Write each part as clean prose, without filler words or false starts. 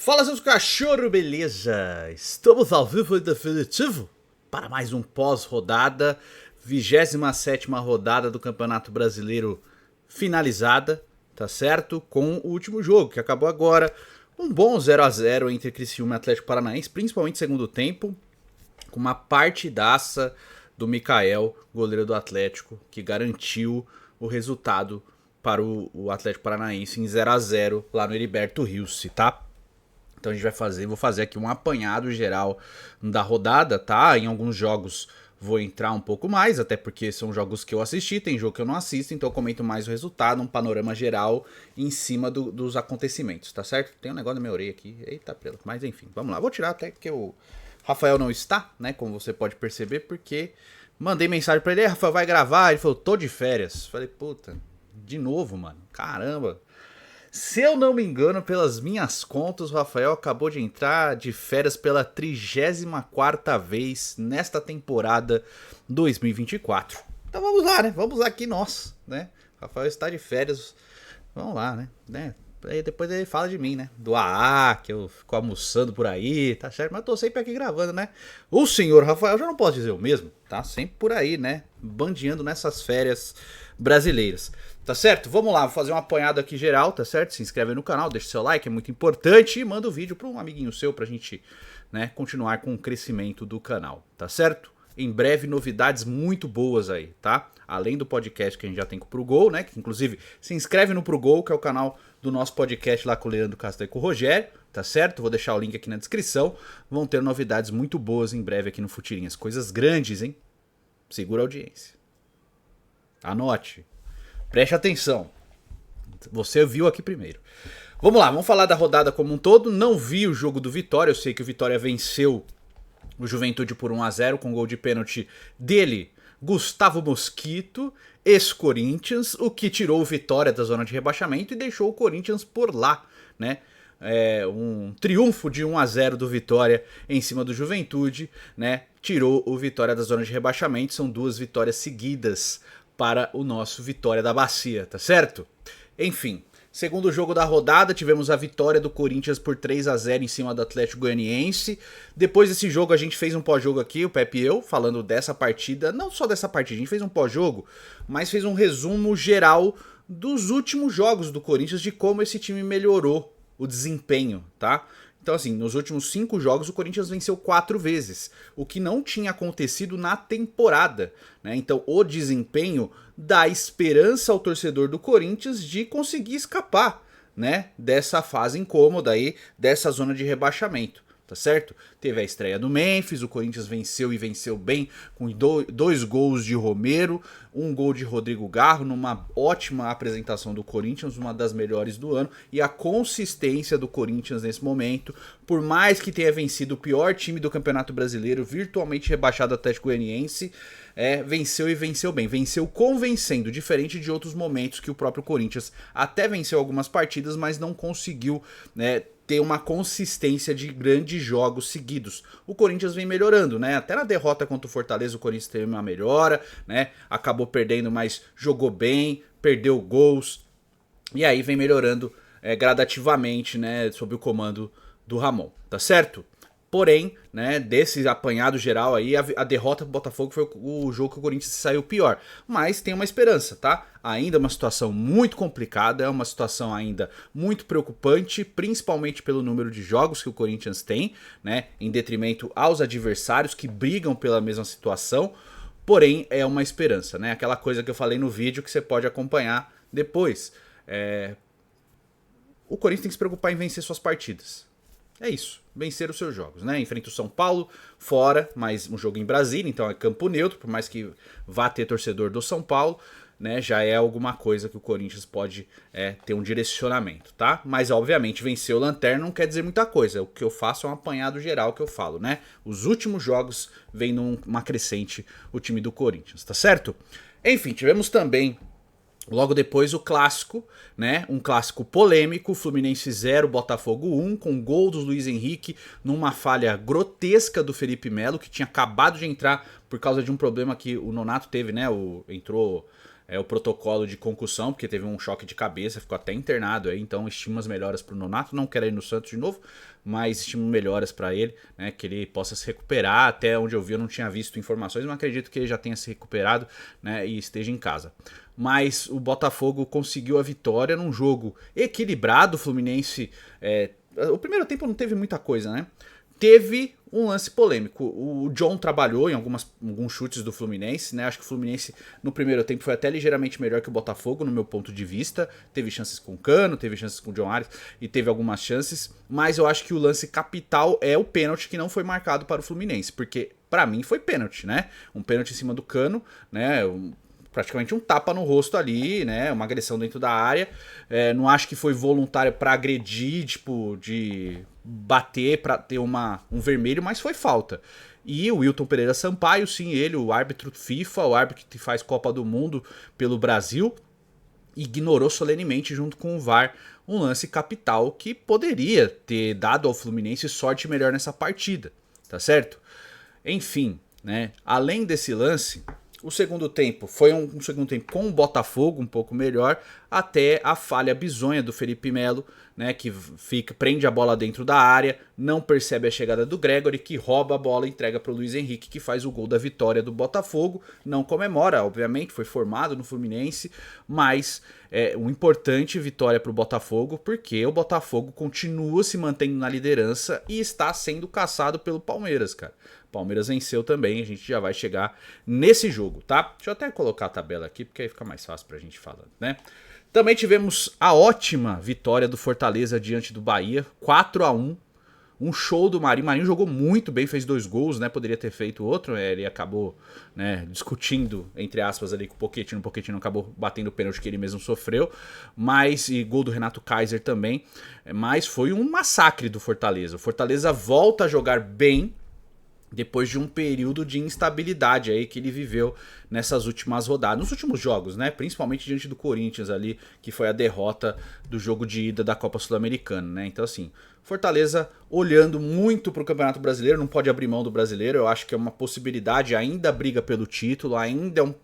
Fala, seus cachorro, beleza? Estamos ao vivo e definitivo para mais um pós-rodada, 27ª rodada do Campeonato Brasileiro finalizada, tá certo? Com o último jogo, que acabou agora, um bom 0x0 entre Criciúma e Atlético Paranaense, principalmente segundo tempo, com uma partidaça do Mikael, goleiro do Atlético, que garantiu o resultado para o Atlético Paranaense em 0x0 lá no Heriberto Rios, tá? Então a gente vou fazer aqui um apanhado geral da rodada, tá? Em alguns jogos vou entrar um pouco mais, até porque são jogos que eu assisti, tem jogo que eu não assisto, então eu comento mais o resultado, um panorama geral em cima dos acontecimentos, tá certo? Tem um negócio na minha orelha aqui, eita prela, mas enfim, vamos lá. Vou tirar até que o Rafael não está, né, como você pode perceber, porque mandei mensagem pra ele, Rafael, vai gravar? Ele falou, tô de férias. Falei, puta, de novo, mano, caramba. Se eu não me engano, pelas minhas contas, o Rafael acabou de entrar de férias pela 34ª vez nesta temporada 2024. Então vamos lá, né? Vamos lá aqui nós, né? O Rafael está de férias, vamos lá, né? Aí depois ele fala de mim, né? Do AA, que eu fico almoçando por aí, tá certo? Mas eu tô sempre aqui gravando, né? O senhor Rafael, já não posso dizer o mesmo, tá sempre por aí, né? Bandeando nessas férias brasileiras. Tá certo? Vamos lá, vou fazer um apanhado aqui geral, tá certo? Se inscreve no canal, deixa seu like, é muito importante. E manda o vídeo para um amiguinho seu pra gente, né, continuar com o crescimento do canal, tá certo? Em breve novidades muito boas aí, tá? Além do podcast que a gente já tem com o Pro Gol, né? Que inclusive se inscreve no Pro Gol, que é o canal do nosso podcast lá com o Leandro Castro e com o Rogério, tá certo? Vou deixar o link aqui na descrição. Vão ter novidades muito boas em breve aqui no Futirinhas. Coisas grandes, hein? Segura a audiência. Anote. Preste atenção. Você viu aqui primeiro. Vamos lá, vamos falar da rodada como um todo. Não vi o jogo do Vitória. Eu sei que o Vitória venceu o Juventude por 1x0 com gol de pênalti dele, Gustavo Mosquito, ex-Corinthians, o que tirou o Vitória da zona de rebaixamento e deixou o Corinthians por lá, né? Um triunfo de 1x0 do Vitória em cima do Juventude, né? Tirou o Vitória da zona de rebaixamento. São duas vitórias seguidas para o nosso Vitória da Bacia, tá certo? Enfim, segundo jogo da rodada, tivemos a vitória do Corinthians por 3x0 em cima do Atlético Goianiense. Depois desse jogo a gente fez um pós-jogo aqui, o Pepe e eu, falando dessa partida, não só dessa partida, a gente fez um pós-jogo, mas fez um resumo geral dos últimos jogos do Corinthians, de como esse time melhorou o desempenho, tá? Então assim, nos últimos 5 jogos o Corinthians venceu 4 vezes, o que não tinha acontecido na temporada, né? Então o desempenho dá esperança ao torcedor do Corinthians de conseguir escapar, né, dessa fase incômoda aí, dessa zona de rebaixamento, tá certo? Teve a estreia do Memphis, o Corinthians venceu e venceu bem, com 2 gols de Romero, 1 gol de Rodrigo Garro, numa ótima apresentação do Corinthians, uma das melhores do ano, e a consistência do Corinthians nesse momento, por mais que tenha vencido o pior time do Campeonato Brasileiro, virtualmente rebaixado Atlético Goianiense, venceu e venceu bem, venceu convencendo, diferente de outros momentos que o próprio Corinthians até venceu algumas partidas, mas não conseguiu, né, ter uma consistência de grandes jogos seguidos. O Corinthians vem melhorando, né? Até na derrota contra o Fortaleza o Corinthians teve uma melhora, né? Acabou perdendo, mas jogou bem, perdeu gols, e aí vem melhorando gradativamente, né? Sob o comando do Ramon, tá certo? Porém, né, desse apanhado geral aí, a derrota pro Botafogo foi o jogo que o Corinthians saiu pior. Mas tem uma esperança, tá? Ainda é uma situação muito complicada, é uma situação ainda muito preocupante, principalmente pelo número de jogos que o Corinthians tem, né, em detrimento aos adversários que brigam pela mesma situação. Porém, é uma esperança, né? Aquela coisa que eu falei no vídeo que você pode acompanhar depois. O Corinthians tem que se preocupar em vencer suas partidas. É isso, vencer os seus jogos, né? Enfrenta o São Paulo fora, mas um jogo em Brasília, então é campo neutro, por mais que vá ter torcedor do São Paulo, né? Já é alguma coisa que o Corinthians pode ter um direcionamento, tá? Mas obviamente vencer o Lanterna não quer dizer muita coisa. O que eu faço é um apanhado geral que eu falo, né? Os últimos jogos vem numa crescente o time do Corinthians, tá certo? Enfim, tivemos também logo depois o clássico, né? Um clássico polêmico, Fluminense 0, Botafogo 1, com gol do Luiz Henrique numa falha grotesca do Felipe Melo, que tinha acabado de entrar por causa de um problema que o Nonato teve, né? Entrou o protocolo de concussão, porque teve um choque de cabeça, ficou até internado aí, então estimo as melhoras para o Nonato, não quero ir no Santos de novo, mas estimo melhoras para ele, né, que ele possa se recuperar. Até onde eu vi eu não tinha visto informações, mas acredito que ele já tenha se recuperado, né, e esteja em casa. Mas o Botafogo conseguiu a vitória num jogo equilibrado. O Fluminense, o primeiro tempo não teve muita coisa, né? Teve um lance polêmico. O John trabalhou em alguns chutes do Fluminense, né? Acho que o Fluminense no primeiro tempo foi até ligeiramente melhor que o Botafogo, no meu ponto de vista. Teve chances com o Cano, teve chances com o John Arias e teve algumas chances. Mas eu acho que o lance capital é o pênalti que não foi marcado para o Fluminense, porque para mim foi pênalti, né? Um pênalti em cima do Cano, né? Praticamente um tapa no rosto ali, né? Uma agressão dentro da área. Não acho que foi voluntário para agredir, tipo, de bater para ter um vermelho, mas foi falta. E o Wilton Pereira Sampaio, sim, ele, o árbitro FIFA, o árbitro que faz Copa do Mundo pelo Brasil, ignorou solenemente junto com o VAR um lance capital que poderia ter dado ao Fluminense sorte melhor nessa partida, tá certo? Enfim, né? Além desse lance, o segundo tempo foi um segundo tempo com o Botafogo um pouco melhor, até a falha bizonha do Felipe Melo, né, que prende a bola dentro da área, não percebe a chegada do Gregory, que rouba a bola e entrega para o Luiz Henrique, que faz o gol da vitória do Botafogo. Não comemora, obviamente, foi formado no Fluminense, mas uma importante vitória para o Botafogo, porque o Botafogo continua se mantendo na liderança e está sendo caçado pelo Palmeiras, cara. Palmeiras venceu também, a gente já vai chegar nesse jogo, tá? Deixa eu até colocar a tabela aqui, porque aí fica mais fácil pra gente falar, né? Também tivemos a ótima vitória do Fortaleza diante do Bahia, 4-1, um show do Marinho. O Marinho jogou muito bem, fez 2 gols, né? Poderia ter feito outro, ele acabou, né, discutindo, entre aspas, ali com o Pochettino acabou batendo o pênalti que ele mesmo sofreu, e gol do Renato Kaiser também, mas foi um massacre do Fortaleza. O Fortaleza volta a jogar bem, depois de um período de instabilidade aí que ele viveu nessas últimas rodadas, nos últimos jogos, né? Principalmente diante do Corinthians ali, que foi a derrota do jogo de ida da Copa Sul-Americana, né? Então assim, Fortaleza olhando muito para o Campeonato Brasileiro, não pode abrir mão do Brasileiro, eu acho que é uma possibilidade, ainda briga pelo título, ainda é um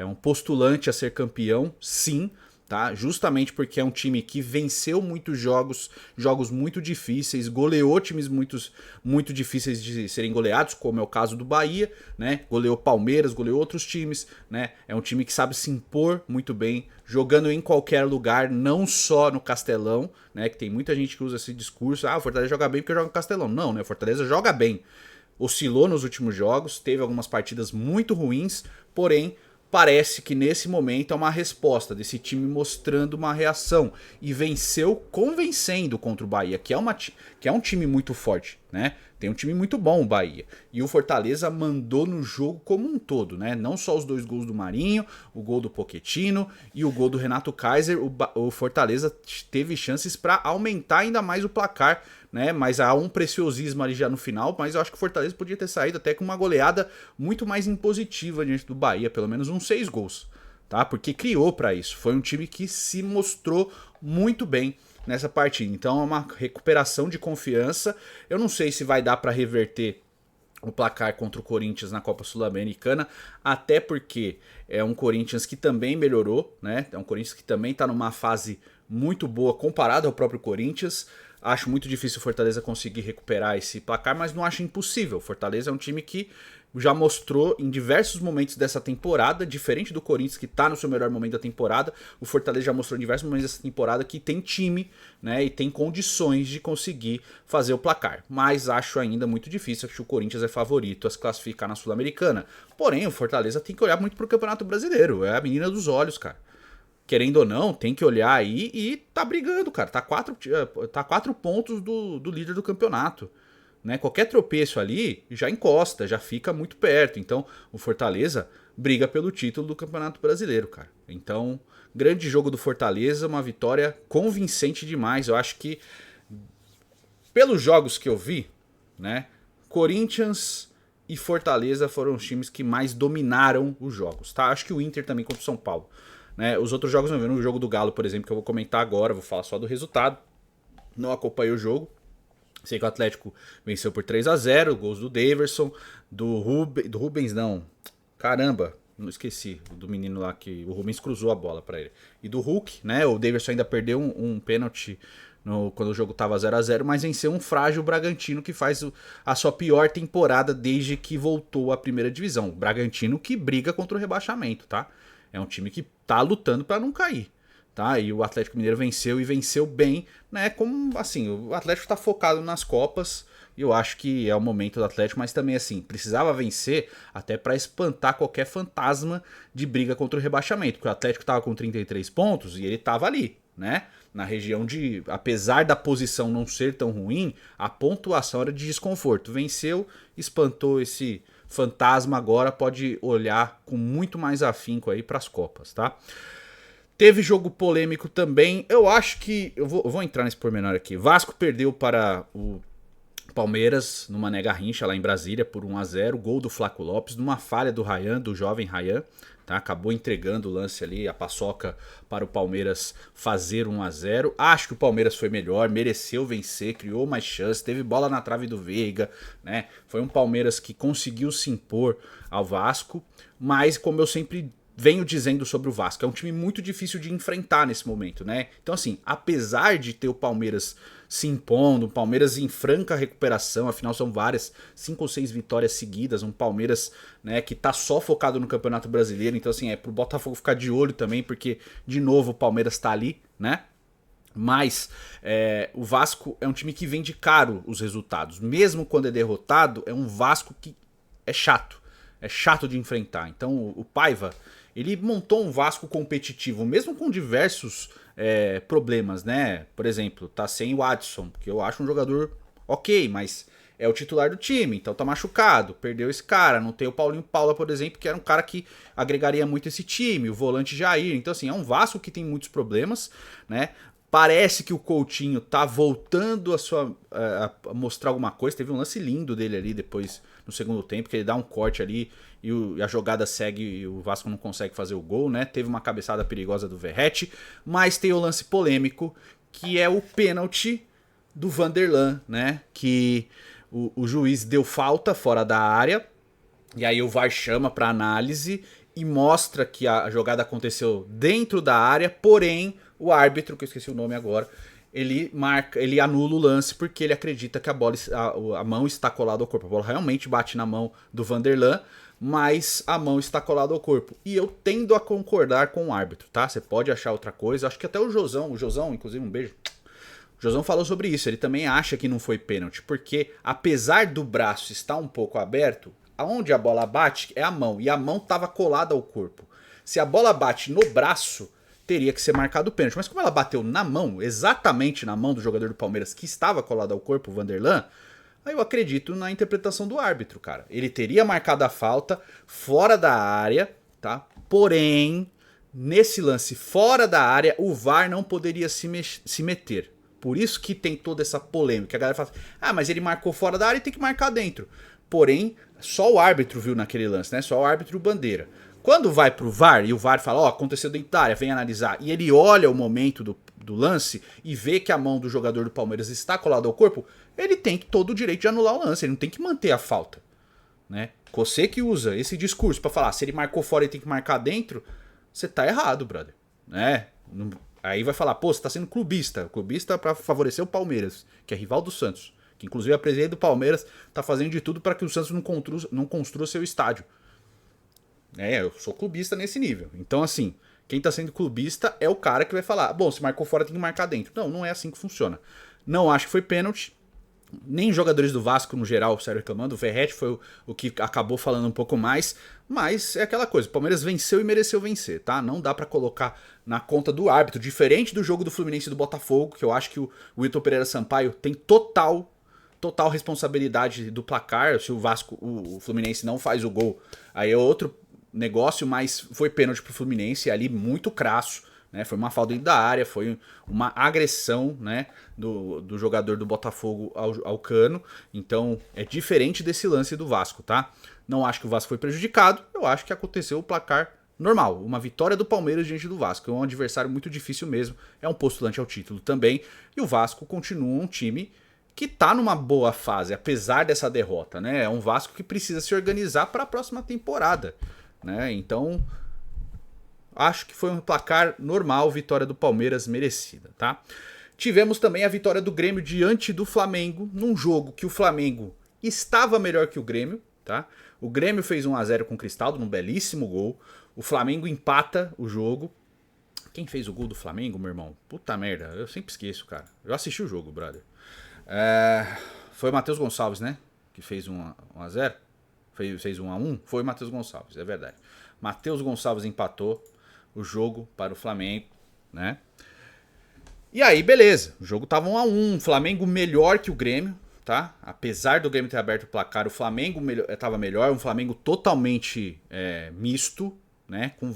um postulante a ser campeão, sim, tá? Justamente porque é um time que venceu muitos jogos muito difíceis, goleou times muito difíceis de serem goleados, como é o caso do Bahia, né? Goleou Palmeiras, goleou outros times, né? É um time que sabe se impor muito bem, jogando em qualquer lugar, não só no Castelão, né? Que tem muita gente que usa esse discurso, o Fortaleza joga bem porque joga no Castelão. Não, né? O Fortaleza joga bem. Oscilou nos últimos jogos, teve algumas partidas muito ruins, porém parece que nesse momento é uma resposta desse time mostrando uma reação e venceu convencendo contra o Bahia, que é um time muito forte, né? Tem um time muito bom o Bahia. E o Fortaleza mandou no jogo como um todo, né? Não só os 2 gols do Marinho, o gol do Pochettino e o gol do Renato Kaiser. O Fortaleza teve chances para aumentar ainda mais o placar, né? Mas há um preciosismo ali já no final, mas eu acho que o Fortaleza podia ter saído até com uma goleada muito mais impositiva diante do Bahia, pelo menos uns 6 gols, tá? Porque criou para isso. Foi um time que se mostrou muito bem nessa partida. Então é uma recuperação de confiança. Eu não sei se vai dar para reverter o placar contra o Corinthians na Copa Sul-Americana, até porque é um Corinthians que também melhorou, né? É um Corinthians que também está numa fase muito boa comparado ao próprio Corinthians. Acho muito difícil o Fortaleza conseguir recuperar esse placar, mas não acho impossível. O Fortaleza é um time que já mostrou em diversos momentos dessa temporada, diferente do Corinthians que está no seu melhor momento da temporada, o Fortaleza já mostrou em diversos momentos dessa temporada que tem time, né, e tem condições de conseguir fazer o placar. Mas acho ainda muito difícil, acho que o Corinthians é favorito a se classificar na Sul-Americana. Porém, o Fortaleza tem que olhar muito pro Campeonato Brasileiro, é a menina dos olhos, cara. Querendo ou não, tem que olhar aí e tá brigando, cara. Tá 4 pontos do líder do campeonato, né? Qualquer tropeço ali já encosta, já fica muito perto. Então, o Fortaleza briga pelo título do Campeonato Brasileiro, cara. Então, grande jogo do Fortaleza, uma vitória convincente demais. Eu acho que, pelos jogos que eu vi, né? Corinthians e Fortaleza foram os times que mais dominaram os jogos, tá? Acho que o Inter também contra o São Paulo. Né, os outros jogos não viram. O jogo do Galo, por exemplo, que eu vou comentar agora, vou falar só do resultado. Não acompanhei o jogo. Sei que o Atlético venceu por 3-0, gols do Daverson, do Rubens, não. Caramba, não esqueci, do menino lá que o Rubens cruzou a bola pra ele. E do Hulk, né? O Davidson ainda perdeu um pênalti quando o jogo tava 0-0, mas venceu um frágil Bragantino que faz a sua pior temporada desde que voltou à primeira divisão. O Bragantino que briga contra o rebaixamento, tá? É um time que tá lutando pra não cair. Tá? E o Atlético Mineiro venceu e venceu bem, né? Como assim, o Atlético tá focado nas Copas. E eu acho que é o momento do Atlético, mas também assim, precisava vencer até para espantar qualquer fantasma de briga contra o rebaixamento. Porque o Atlético tava com 33 pontos e ele tava ali, né? Na região de, apesar da posição não ser tão ruim, a pontuação era de desconforto. Venceu, espantou esse fantasma, agora pode olhar com muito mais afinco aí para as Copas, tá? Teve jogo polêmico também. Eu acho que. Eu vou entrar nesse pormenor aqui. Vasco perdeu para o Palmeiras numa nega rincha lá em Brasília por 1-0. Gol do Flaco Lopes, numa falha do Ryan, do jovem Ryan. Tá? Acabou entregando o lance ali, a paçoca para o Palmeiras fazer 1-0. Acho que o Palmeiras foi melhor, mereceu vencer, criou mais chances, teve bola na trave do Veiga, né? Foi um Palmeiras que conseguiu se impor ao Vasco, mas como eu sempre venho dizendo sobre o Vasco, é um time muito difícil de enfrentar nesse momento, né? Então assim, apesar de ter o Palmeiras se impondo, o Palmeiras em franca recuperação, afinal são várias, 5 ou 6 vitórias seguidas, um Palmeiras, né, que tá só focado no Campeonato Brasileiro, então assim, é pro Botafogo ficar de olho também, porque de novo o Palmeiras tá ali, né? Mas o Vasco é um time que vende caro os resultados, mesmo quando é derrotado, é um Vasco que é chato de enfrentar. Então o Paiva, ele montou um Vasco competitivo, mesmo com diversos problemas, né? Por exemplo, tá sem o Adson, que eu acho um jogador ok, mas é o titular do time, então tá machucado, perdeu esse cara. Não tem o Paulinho Paula, por exemplo, que era um cara que agregaria muito esse time, o volante Jair. Então assim, é um Vasco que tem muitos problemas, né? Parece que o Coutinho tá voltando a mostrar alguma coisa. Teve um lance lindo dele ali depois no segundo tempo, que ele dá um corte ali e a jogada segue e o Vasco não consegue fazer o gol, né? Teve uma cabeçada perigosa do Verratti, mas tem o lance polêmico, que é o pênalti do Vanderlan, né? Que o juiz deu falta fora da área, e aí o VAR chama para análise e mostra que a jogada aconteceu dentro da área, porém o árbitro, que eu esqueci o nome agora, ele anula o lance porque ele acredita que a mão está colada ao corpo. A bola realmente bate na mão do Vanderlan, mas a mão está colada ao corpo. E eu tendo a concordar com o árbitro, tá? Você pode achar outra coisa. Acho que até o Josão, inclusive um beijo. O Josão falou sobre isso. Ele também acha que não foi pênalti, porque apesar do braço estar um pouco aberto, aonde a bola bate é a mão, e a mão estava colada ao corpo. Se a bola bate no braço, teria que ser marcado o pênalti. Mas como ela bateu na mão, exatamente na mão do jogador do Palmeiras que estava colado ao corpo, o Vanderlan, aí eu acredito na interpretação do árbitro, cara. Ele teria marcado a falta fora da área, tá? Porém, nesse lance fora da área, o VAR não poderia se meter. Por isso que tem toda essa polêmica. A galera fala, mas ele marcou fora da área e tem que marcar dentro. Porém, só o árbitro viu naquele lance, né? Só o árbitro bandeira. Quando vai pro VAR e o VAR fala, aconteceu dentro da área, vem analisar, e ele olha o momento do lance e vê que a mão do jogador do Palmeiras está colada ao corpo, ele tem todo o direito de anular o lance, ele não tem que manter a falta, né? Você que usa esse discurso pra falar, se ele marcou fora e tem que marcar dentro, você tá errado, brother, né? Aí vai falar, pô, você tá sendo clubista pra favorecer o Palmeiras, que é rival do Santos, que inclusive a presidente do Palmeiras tá fazendo de tudo para que o Santos não construa seu estádio. Eu sou clubista nesse nível. Então, assim, quem tá sendo clubista é o cara que vai falar, bom, se marcou fora tem que marcar dentro. Não é assim que funciona. Não acho que foi pênalti. Nem jogadores do Vasco, no geral, saíram reclamando. O Verratti foi o que acabou falando um pouco mais. Mas é aquela coisa, o Palmeiras venceu e mereceu vencer, tá? Não dá pra colocar na conta do árbitro. Diferente do jogo do Fluminense e do Botafogo, que eu acho que o Wilton Pereira Sampaio tem total responsabilidade do placar. Se o Fluminense não faz o gol, aí é outro negócio, mas foi pênalti pro Fluminense, ali muito crasso, né? Foi uma falta dentro da área, foi uma agressão, né, do jogador do Botafogo ao Cano. Então é diferente desse lance do Vasco, tá? Não acho que o Vasco foi prejudicado, eu acho que aconteceu o placar normal, uma vitória do Palmeiras diante do Vasco. É um adversário muito difícil mesmo, é um postulante ao título também, e o Vasco continua um time que tá numa boa fase, apesar dessa derrota, né? É um Vasco que precisa se organizar para a próxima temporada. né? Então, acho que foi um placar normal, vitória do Palmeiras merecida, tá? Tivemos também a vitória do Grêmio diante do Flamengo, num jogo que o Flamengo estava melhor que o Grêmio, tá? O Grêmio fez 1-0 com o Cristaldo, num belíssimo gol. O Flamengo empata o jogo. Quem fez o gol do Flamengo, meu irmão? Puta merda, eu sempre esqueço, cara. Eu assisti o jogo, brother. Foi o Matheus Gonçalves, né? Que fez 1-0. Fez 1-1. Foi o Matheus Gonçalves, é verdade. Matheus Gonçalves empatou o jogo para o Flamengo, né? E aí, beleza. O jogo tava 1-1. Flamengo melhor que o Grêmio, tá? Apesar do Grêmio ter aberto o placar, o Flamengo tava melhor. Um Flamengo totalmente misto, né? Com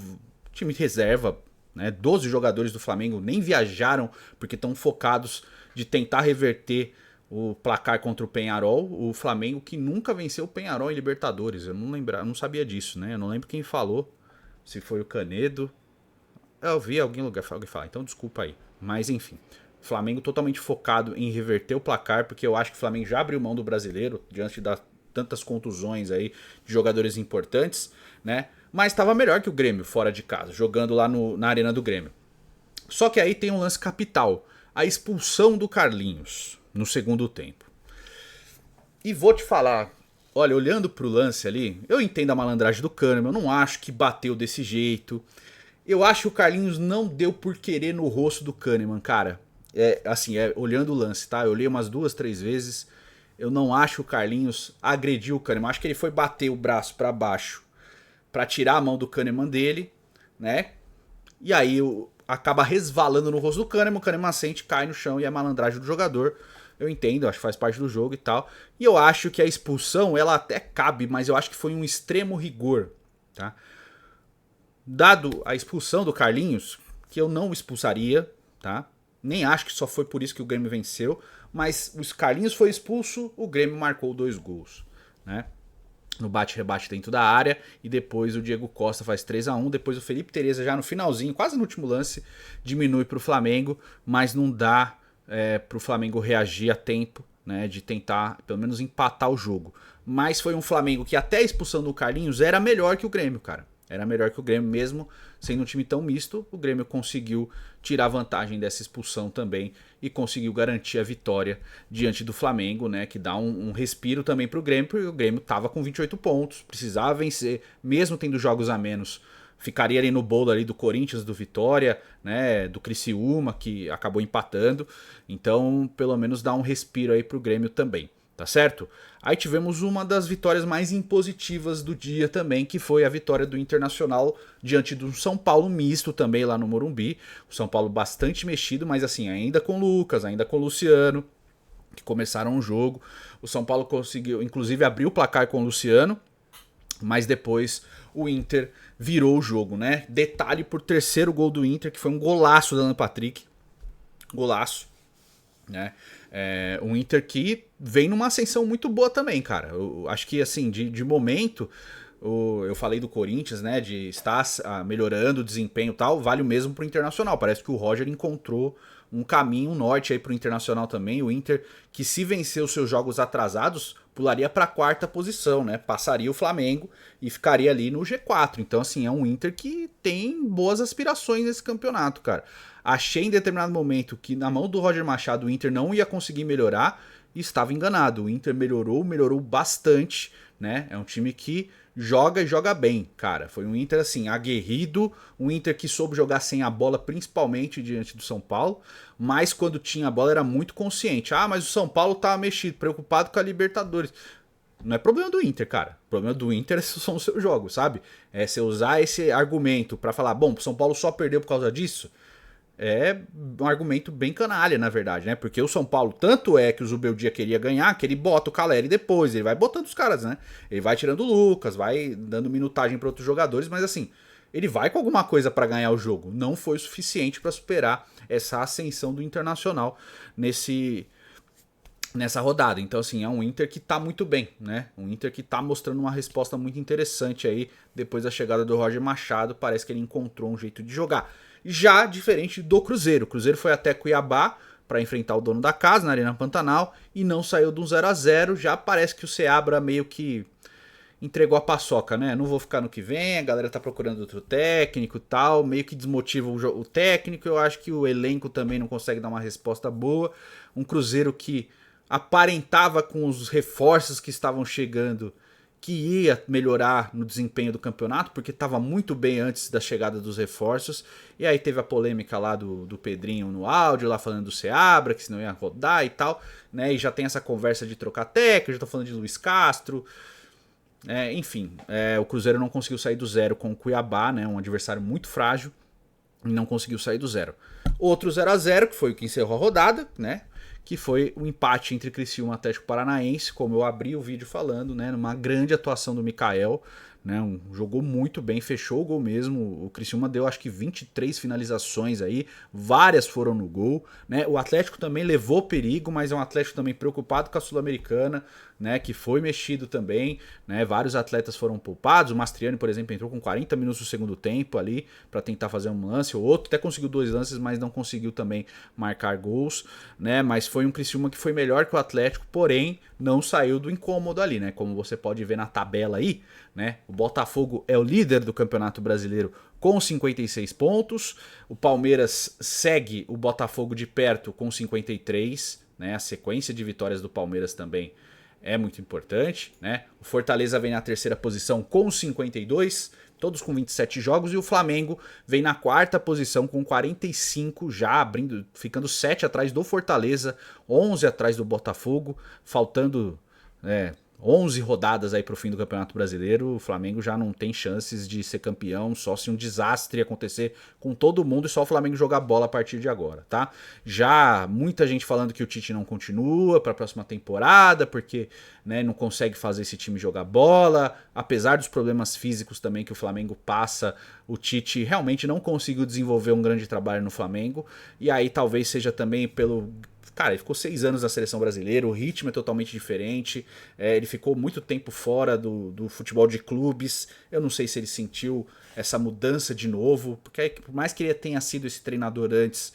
time de reserva, né? 12 jogadores do Flamengo nem viajaram porque estão focados de tentar reverter o placar contra o Peñarol. O Flamengo que nunca venceu o Peñarol em Libertadores. Eu não sabia disso, né? Eu não lembro quem falou. Se foi o Canedo. Eu vi alguém falar, então desculpa aí. Mas enfim, o Flamengo totalmente focado em reverter o placar, porque eu acho que o Flamengo já abriu mão do brasileiro, diante das tantas contusões aí de jogadores importantes, né? Mas estava melhor que o Grêmio fora de casa, jogando lá na arena do Grêmio. Só que aí tem um lance capital, a expulsão do Carlinhos no segundo tempo. E vou te falar, olha, olhando pro lance ali, eu entendo a malandragem do Kahneman, eu não acho que bateu desse jeito. Eu acho que o Carlinhos não deu por querer no rosto do Kahneman, cara. Olhando o lance, tá? Eu olhei umas 2, 3 vezes. Eu não acho que o Carlinhos agrediu o Kahneman. Acho que ele foi bater o braço pra baixo pra tirar a mão do Kahneman dele, né? E aí acaba resvalando no rosto do Kahneman. O Kahneman sente, cai no chão e é malandragem do jogador. Eu entendo, acho que faz parte do jogo e tal. E eu acho que a expulsão, ela até cabe, mas eu acho que foi um extremo rigor, tá? Dado a expulsão do Carlinhos, que eu não expulsaria, tá? Nem acho que só foi por isso que o Grêmio venceu, mas o Carlinhos foi expulso, o Grêmio marcou 2 gols, né? No bate-rebate dentro da área, e depois o Diego Costa faz 3-1, depois o Felipe Tereza já no finalzinho, quase no último lance, diminui para o Flamengo, mas não dá para o Flamengo reagir a tempo, né, de tentar pelo menos empatar o jogo. Mas foi um Flamengo que até a expulsão do Carlinhos era melhor que o Grêmio, cara. Era melhor que o Grêmio, mesmo sendo um time tão misto. O Grêmio conseguiu tirar vantagem dessa expulsão também e conseguiu garantir a vitória diante do Flamengo, né? Que dá um respiro também para o Grêmio, porque o Grêmio estava com 28 pontos, precisava vencer, mesmo tendo jogos a menos. Ficaria ali no bolo ali do Corinthians, do Vitória, né? Do Criciúma, que acabou empatando. Então, pelo menos dá um respiro aí para o Grêmio também. Tá certo? Aí tivemos uma das vitórias mais impositivas do dia também, que foi a vitória do Internacional diante do São Paulo misto também lá no Morumbi. O São Paulo bastante mexido, mas assim, ainda com o Lucas, ainda com o Luciano, que começaram o jogo. O São Paulo conseguiu, inclusive, abrir o placar com o Luciano, mas depois o Inter virou o jogo, né? Detalhe por terceiro gol do Inter, que foi um golaço do Alan Patrick. Golaço, né? Um Inter que vem numa ascensão muito boa também, cara. Eu acho que, assim, de momento, eu falei do Corinthians, né, de estar melhorando o desempenho e tal, vale o mesmo pro Internacional. Parece que o Roger encontrou um caminho, um norte aí pro Internacional também. O Inter, que se vencer os seus jogos atrasados, pularia pra 4ª posição, né? Passaria o Flamengo e ficaria ali no G4. Então, assim, é um Inter que tem boas aspirações nesse campeonato, cara. Achei em determinado momento que na mão do Roger Machado o Inter não ia conseguir melhorar e estava enganado. O Inter melhorou bastante, né? É um time que joga e joga bem, cara. Foi um Inter, assim, aguerrido, um Inter que soube jogar sem a bola, principalmente diante do São Paulo, mas quando tinha a bola era muito consciente. Ah, mas o São Paulo tá mexido, preocupado com a Libertadores. Não é problema do Inter, cara. O problema do Inter são os seus jogos, sabe? É você usar esse argumento pra falar, bom, o São Paulo só perdeu por causa disso. É um argumento bem canalha, na verdade, né? Porque o São Paulo, tanto é que o Zubeldia queria ganhar, que ele bota o Caleri depois, ele vai botando os caras, né? Ele vai tirando o Lucas, vai dando minutagem para outros jogadores, mas assim, ele vai com alguma coisa para ganhar o jogo. Não foi o suficiente para superar essa ascensão do Internacional nessa rodada. Então, assim, é um Inter que tá muito bem, né? Um Inter que tá mostrando uma resposta muito interessante aí, depois da chegada do Roger Machado, parece que ele encontrou um jeito de jogar. Já diferente do Cruzeiro. O Cruzeiro foi até Cuiabá para enfrentar o dono da casa na Arena Pantanal e não saiu de um 0-0. Já parece que o Seabra meio que entregou a paçoca, né? Não vou ficar no que vem, a galera tá procurando outro técnico e tal, meio que desmotiva o técnico. Eu acho que o elenco também não consegue dar uma resposta boa. Um Cruzeiro que aparentava com os reforços que estavam chegando que ia melhorar no desempenho do campeonato, porque estava muito bem antes da chegada dos reforços. E aí teve a polêmica lá do Pedrinho no áudio, lá falando do Seabra, que senão ia rodar e tal, né? E já tem essa conversa de trocar técnico, já tô falando de Luiz Castro. Enfim, o Cruzeiro não conseguiu sair do zero com o Cuiabá, né? Um adversário muito frágil, e não conseguiu sair do zero. Outro 0x0, que foi o que encerrou a rodada, né? Que foi o empate entre Criciúma e Atlético Paranaense, como eu abri o vídeo falando, né? Numa grande atuação do Mikael, né? Jogou muito bem, fechou o gol mesmo. O Criciúma deu acho que 23 finalizações aí, várias foram no gol, né? O Atlético também levou perigo, mas é um Atlético também preocupado com a Sul-Americana, né, que foi mexido também, né? Vários atletas foram poupados. O Mastriani, por exemplo, entrou com 40 minutos do segundo tempo ali para tentar fazer um lance. O outro até conseguiu 2 lances, mas não conseguiu também marcar gols, né? Mas foi um Criciúma que foi melhor que o Atlético, porém não saiu do incômodo ali, né? Como você pode ver na tabela aí, né? O Botafogo é o líder do Campeonato Brasileiro com 56 pontos. O Palmeiras segue o Botafogo de perto com 53, né? A sequência de vitórias do Palmeiras também é muito importante, né? O Fortaleza vem na terceira posição com 52, todos com 27 jogos, e o Flamengo vem na quarta posição com 45, já abrindo, ficando 7 atrás do Fortaleza, 11 atrás do Botafogo, faltando 11 rodadas aí pro fim do Campeonato Brasileiro. O Flamengo já não tem chances de ser campeão, só se um desastre acontecer com todo mundo e só o Flamengo jogar bola a partir de agora, tá? Já muita gente falando que o Tite não continua para a próxima temporada, porque, né, não consegue fazer esse time jogar bola, apesar dos problemas físicos também que o Flamengo passa. O Tite realmente não conseguiu desenvolver um grande trabalho no Flamengo, e aí talvez seja também pelo... Cara, ele ficou 6 anos na seleção brasileira, o ritmo é totalmente diferente, ele ficou muito tempo fora do futebol de clubes. Eu não sei se ele sentiu essa mudança de novo, porque por mais que ele tenha sido esse treinador antes,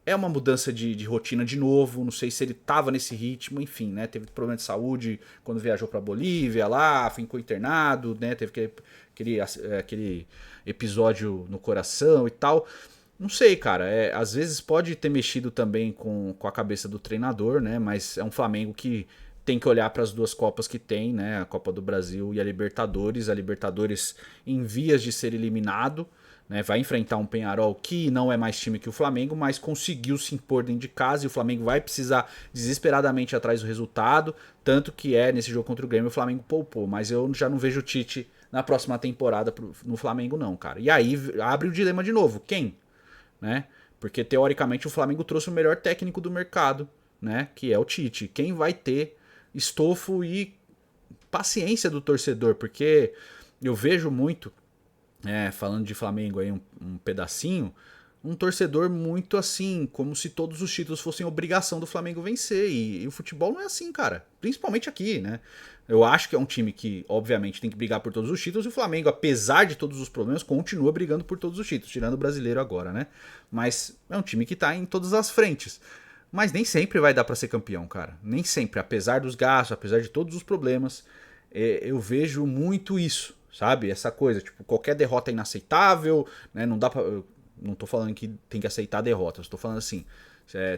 é uma mudança de rotina de novo. Não sei se ele estava nesse ritmo, enfim, né? Teve problema de saúde quando viajou para Bolívia lá, ficou internado, né? Teve aquele episódio no coração e tal. Não sei, cara, às vezes pode ter mexido também com a cabeça do treinador, né? Mas é um Flamengo que tem que olhar para as duas Copas que tem, né? A Copa do Brasil e a Libertadores. A Libertadores em vias de ser eliminado, né? Vai enfrentar um Peñarol que não é mais time que o Flamengo, mas conseguiu se impor dentro de casa, e o Flamengo vai precisar desesperadamente atrás do resultado. Tanto que nesse jogo contra o Grêmio o Flamengo poupou, mas eu já não vejo o Tite na próxima temporada no Flamengo não, cara. E aí abre o dilema de novo, quem? Né? Porque teoricamente o Flamengo trouxe o melhor técnico do mercado, né? Que é o Tite. Quem vai ter estofo e paciência do torcedor? Porque eu vejo muito, falando de Flamengo aí um pedacinho, um torcedor muito assim, como se todos os títulos fossem obrigação do Flamengo vencer. E o futebol não é assim, cara. Principalmente aqui, né? Eu acho que é um time que, obviamente, tem que brigar por todos os títulos. E o Flamengo, apesar de todos os problemas, continua brigando por todos os títulos, tirando o brasileiro agora, né? Mas é um time que tá em todas as frentes. Mas nem sempre vai dar pra ser campeão, cara. Nem sempre. Apesar dos gastos, apesar de todos os problemas, eu vejo muito isso, sabe? Essa coisa, tipo, qualquer derrota é inaceitável, né? Não dá pra... Eu não tô falando que tem que aceitar derrotas. Estou falando assim,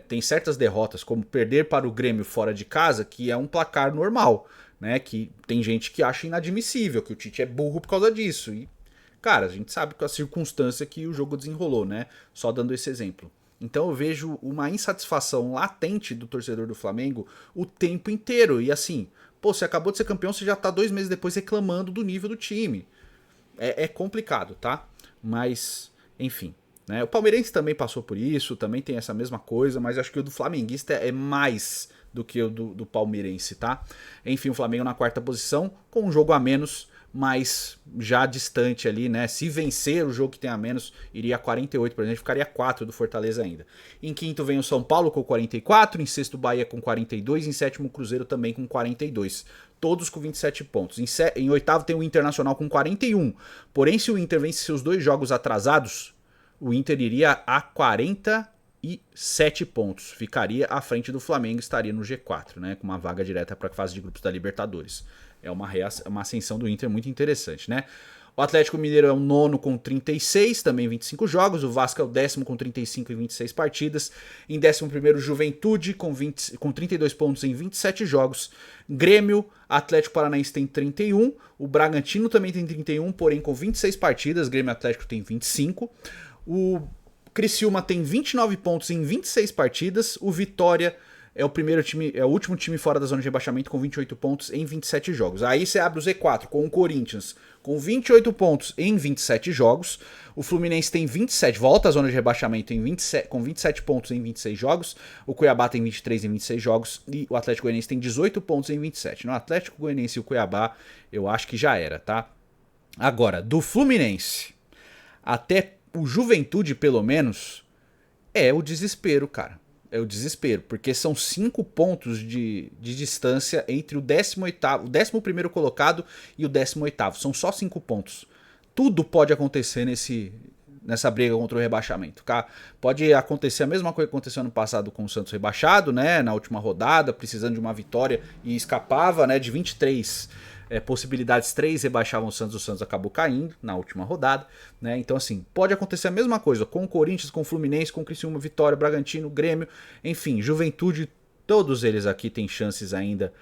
tem certas derrotas, como perder para o Grêmio fora de casa, que é um placar normal, né? Que tem gente que acha inadmissível, que o Tite é burro por causa disso. E, cara, a gente sabe com a circunstância que o jogo desenrolou, né? Só dando esse exemplo. Então eu vejo uma insatisfação latente do torcedor do Flamengo o tempo inteiro. E assim, pô, você acabou de ser campeão, você já tá 2 meses depois reclamando do nível do time. É complicado, tá? Mas, enfim. Né? O palmeirense também passou por isso, também tem essa mesma coisa, mas acho que o do flamenguista é mais do que o do palmeirense, tá? Enfim, o Flamengo na quarta posição, com um jogo a menos, mas já distante ali, né? Se vencer o jogo que tem a menos, iria a 48, por exemplo, ficaria 4 do Fortaleza ainda. Em quinto vem o São Paulo com 44, em sexto Bahia com 42, em sétimo Cruzeiro também com 42. Todos com 27 pontos. Em oitavo tem o Internacional com 41. Porém, se o Inter vence seus 2 jogos atrasados, o Inter iria a 40 37 pontos. Ficaria à frente do Flamengo, estaria no G4, né, com uma vaga direta para a fase de grupos da Libertadores. É uma ascensão do Inter muito interessante, né? O Atlético Mineiro é o nono com 36, também 25 jogos. O Vasco é o 10º com 35 e 26 partidas. Em 11º, Juventude com 32 pontos em 27 jogos. Grêmio, Atlético Paranaense tem 31. O Bragantino também tem 31, porém com 26 partidas. Grêmio e Atlético tem 25. O Criciúma tem 29 pontos em 26 partidas. O Vitória é o último time fora da zona de rebaixamento com 28 pontos em 27 jogos. Aí você abre o Z4 com o Corinthians com 28 pontos em 27 jogos. O Fluminense tem 27, volta à zona de rebaixamento com 27 pontos em 26 jogos. O Cuiabá tem 23 em 26 jogos. E o Atlético Goianiense tem 18 pontos em 27. No Atlético Goianiense e o Cuiabá, eu acho que já era, tá? Agora, do Fluminense até o Juventude, pelo menos, é o desespero, cara. É o desespero, porque são 5 pontos de distância entre o 11º colocado e o 18º. São só 5 pontos. Tudo pode acontecer nessa briga contra o rebaixamento, tá? Pode acontecer a mesma coisa que aconteceu ano passado com o Santos rebaixado, né? Na última rodada, precisando de uma vitória e escapava, né? De 23 possibilidades, 3 rebaixavam o Santos acabou caindo na última rodada, né? Então assim, pode acontecer a mesma coisa com o Corinthians, com o Fluminense, com o Criciúma, Vitória, Bragantino, Grêmio, enfim, Juventude, todos eles aqui têm chances ainda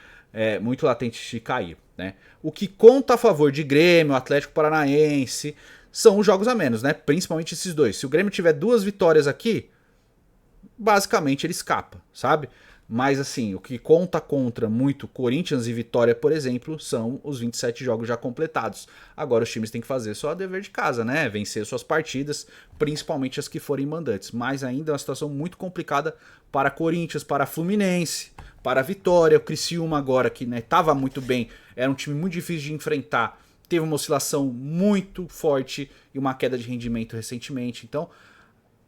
muito latentes de cair, né? O que conta a favor de Grêmio, Atlético Paranaense, são os jogos a menos, né? Principalmente esses dois. Se o Grêmio tiver 2 vitórias aqui, basicamente ele escapa, sabe? Mas assim, o que conta contra muito Corinthians e Vitória, por exemplo, são os 27 jogos já completados. Agora os times têm que fazer só o dever de casa, né? Vencer suas partidas, principalmente as que forem mandantes. Mas ainda é uma situação muito complicada para Corinthians, para Fluminense, para Vitória. O Criciúma agora, que estava muito bem, era um time muito difícil de enfrentar. Teve uma oscilação muito forte e uma queda de rendimento recentemente. Então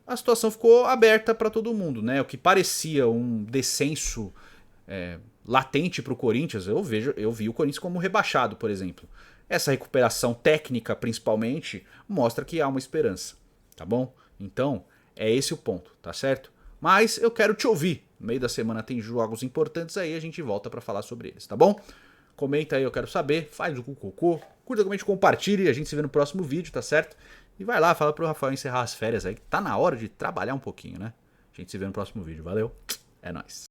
a situação ficou aberta para todo mundo, né? O que parecia um descenso latente para o Corinthians, eu vi o Corinthians como rebaixado, por exemplo. Essa recuperação técnica, principalmente, mostra que há uma esperança, tá bom? Então, é esse o ponto, tá certo? Mas eu quero te ouvir. No meio da semana tem jogos importantes aí, a gente volta para falar sobre eles, tá bom? Comenta aí, eu quero saber, faz o cocô, curta, comente, compartilhe, a gente se vê no próximo vídeo, tá certo? E vai lá, fala pro Rafael encerrar as férias aí, que tá na hora de trabalhar um pouquinho, né? A gente se vê no próximo vídeo, valeu, é nóis.